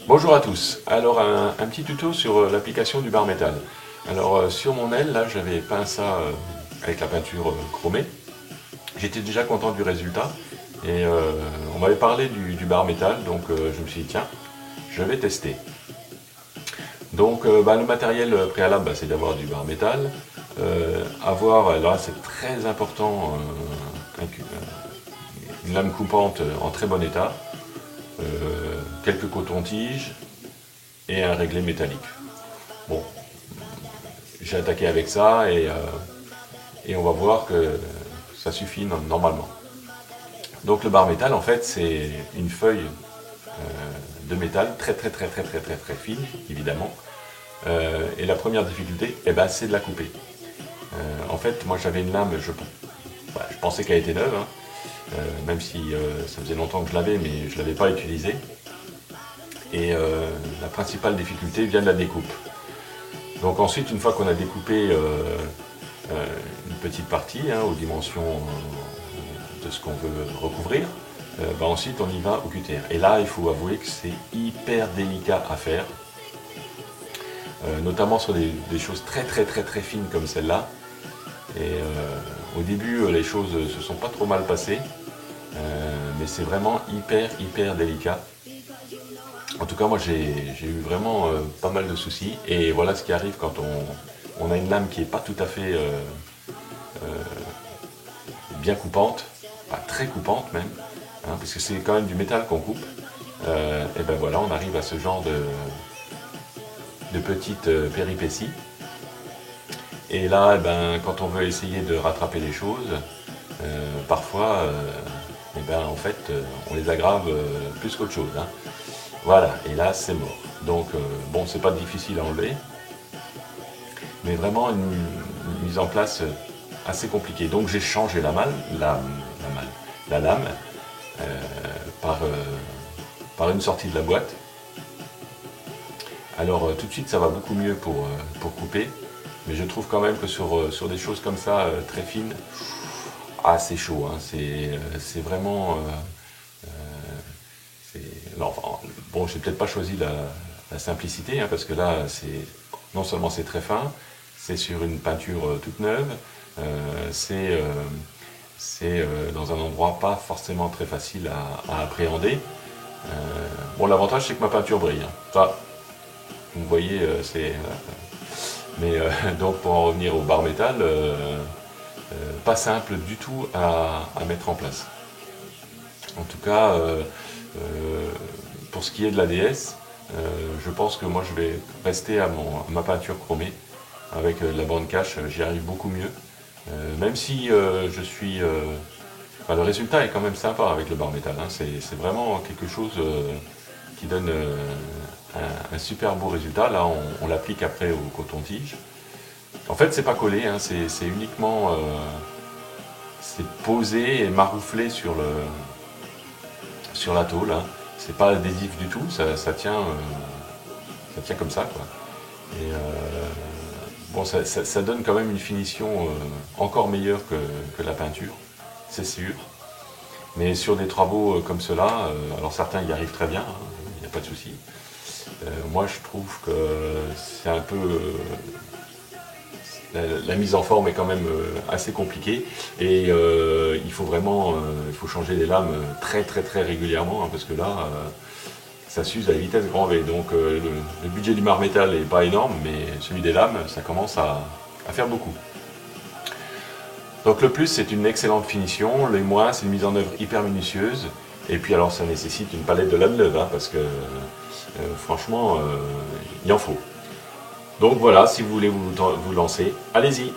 Bonjour à tous. Alors un petit tuto sur l'application du bar métal. Alors sur mon aile, là j'avais peint ça avec la peinture chromée. J'étais déjà content du résultat et on m'avait parlé du bar métal, donc je me suis dit tiens, je vais tester. Donc le matériel préalable, c'est d'avoir du bar métal, avoir, là c'est très important, une lame coupante en très bon état, quelques cotons-tiges et un réglé métallique. Bon, j'ai attaqué avec ça et on va voir que ça suffit normalement. Donc le bar métal en fait c'est une feuille de métal très fine évidemment. Et la première difficulté c'est de la couper. En fait moi j'avais une lame, je pensais qu'elle était neuve, hein, même si ça faisait longtemps que je l'avais mais je ne l'avais pas utilisée. Et la principale difficulté vient de la découpe. Donc ensuite, une fois qu'on a découpé une petite partie aux dimensions de ce qu'on veut recouvrir, ensuite on y va au cutter. Et là, il faut avouer que c'est hyper délicat à faire, notamment sur des choses très fines comme celle-là. Et au début, les choses se sont pas trop mal passées, mais c'est vraiment hyper délicat. En tout cas, moi j'ai eu vraiment pas mal de soucis, et voilà ce qui arrive quand on a une lame qui n'est pas tout à fait bien coupante, pas très coupante même, hein, parce que c'est quand même du métal qu'on coupe. Et ben voilà, on arrive à ce genre de petites péripéties. Et là, quand on veut essayer de rattraper les choses, parfois, en fait, on les aggrave plus qu'autre chose, hein. Voilà, et là c'est mort. Donc bon, c'est pas difficile à enlever, mais vraiment une mise en place assez compliquée. Donc j'ai changé la lame par une sortie de la boîte. Alors tout de suite ça va beaucoup mieux pour couper, mais je trouve quand même que sur des choses comme ça très fines, c'est chaud, hein. C'est vraiment... bon, j'ai peut-être pas choisi la simplicité, hein, parce que là, non seulement c'est très fin, c'est sur une peinture toute neuve, c'est dans un endroit pas forcément très facile à appréhender. Bon, l'avantage c'est que ma peinture brille, hein. Ça, vous voyez, mais donc pour en revenir au bar métal, pas simple du tout à mettre en place. En tout cas, pour ce qui est de la DS, je pense que moi je vais rester à ma peinture chromée. Avec la bande cache, j'y arrive beaucoup mieux. Même si je suis... le résultat est quand même sympa avec le bar métal, hein. C'est vraiment quelque chose qui donne un super beau résultat. Là, on l'applique après au coton-tige. En fait, c'est pas collé, hein, c'est uniquement... c'est posé et marouflé sur la tôle, hein. C'est pas adhésif du tout, ça tient comme ça, quoi. Et bon, ça donne quand même une finition encore meilleure que la peinture, c'est sûr. Mais sur des travaux comme cela, alors certains y arrivent très bien, hein, il n'y a pas de souci. Moi je trouve que c'est un peu... la mise en forme est quand même assez compliquée, et il faut vraiment changer les lames très régulièrement, hein, parce que là ça s'use à la vitesse grand V. Donc le budget du bar métal n'est pas énorme, mais celui des lames ça commence à faire beaucoup. Donc le plus c'est une excellente finition, le moins c'est une mise en œuvre hyper minutieuse, et puis alors ça nécessite une palette de lames neuves, hein, parce que franchement il en faut. Donc voilà, si vous voulez vous lancer, allez-y.